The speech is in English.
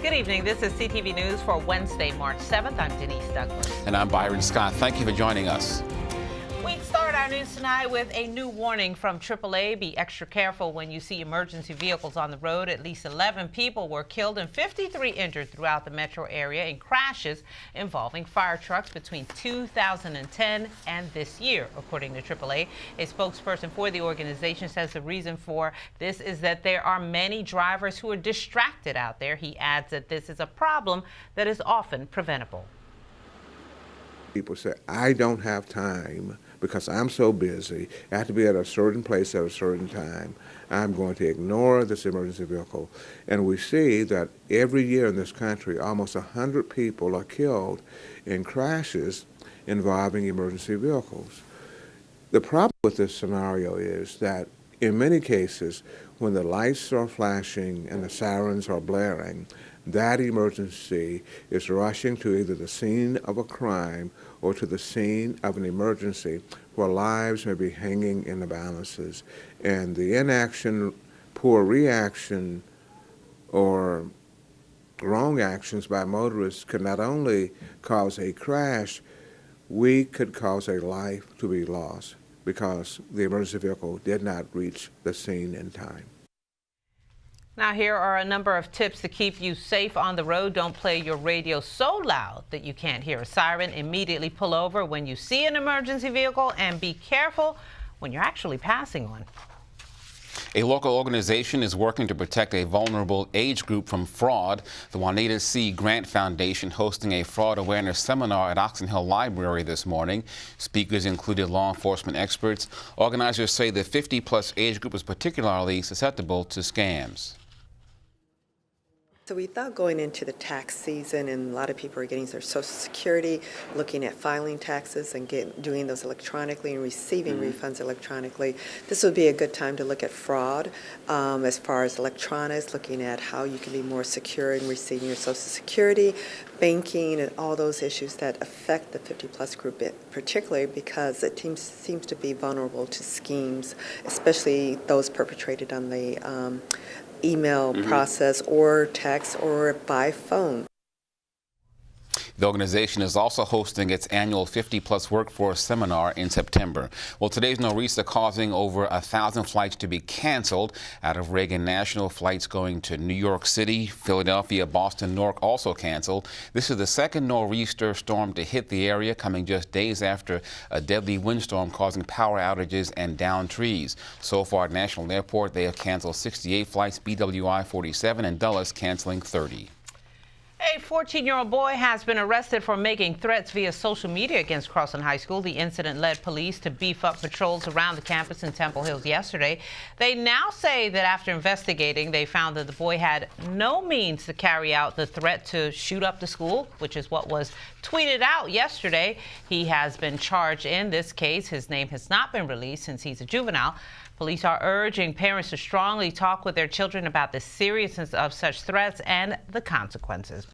Good evening. This is CTV News for Wednesday, March 7th. I'm Denise Douglas. And I'm Byron Scott. Thank you for joining us. We start our news tonight with a new warning from AAA. Be extra careful when you see emergency vehicles on the road. At least 11 people were killed and 53 injured throughout the metro area in crashes involving fire trucks between 2010 and this year, according to AAA. A spokesperson for the organization says the reason for this is that there are many drivers who are distracted out there. He adds that this is a problem that is often preventable. People say, I don't have time because I'm so busy. I have to be at a certain place at a certain time. I'm going to ignore this emergency vehicle. And we see that every year in this country, almost 100 people are killed in crashes involving emergency vehicles. The problem with this scenario is that in many cases, when the lights are flashing and the sirens are blaring, that emergency is rushing to either the scene of a crime or to the scene of an emergency where lives may be hanging in the balances. And the inaction, poor reaction, or wrong actions by motorists could not only cause a crash, we could cause a life to be lost because the emergency vehicle did not reach the scene in time. Now, here are a number of tips to keep you safe on the road. Don't play your radio so loud that you can't hear a siren. Immediately pull over when you see an emergency vehicle, and be careful when you're actually passing one. A local organization is working to protect a vulnerable age group from fraud. The Juanita C. Grant Foundation hosting a fraud awareness seminar at Oxon Hill Library this morning. Speakers included law enforcement experts. Organizers say the 50-plus age group is particularly susceptible to scams. So we thought going into the tax season, and a lot of people are getting their Social Security, looking at filing taxes and doing those electronically and receiving refunds electronically. This would be a good time to look at fraud as far as electronics, looking at how you can be more secure in receiving your Social Security, banking, and all those issues that affect the 50-plus group, particularly because it seems to be vulnerable to schemes, especially those perpetrated on the email process or text or by phone. The organization is also hosting its annual 50-plus workforce seminar in September. Well, today's nor'easter causing over 1,000 flights to be canceled out of Reagan National. Flights going to New York City, Philadelphia, Boston, Newark also canceled. This is the second nor'easter storm to hit the area, coming just days after a deadly windstorm causing power outages and downed trees. So far at National Airport, they have canceled 68 flights, BWI 47, and Dulles canceling 30. A 14-year-old boy has been arrested for making threats via social media against Crossland High School. The incident led police to beef up patrols around the campus in Temple Hills yesterday. They now say that after investigating, they found that the boy had no means to carry out the threat to shoot up the school, which is what was tweeted out yesterday. He has been charged in this case. His name has not been released since he's a juvenile. Police are urging parents to strongly talk with their children about the seriousness of such threats and the consequences.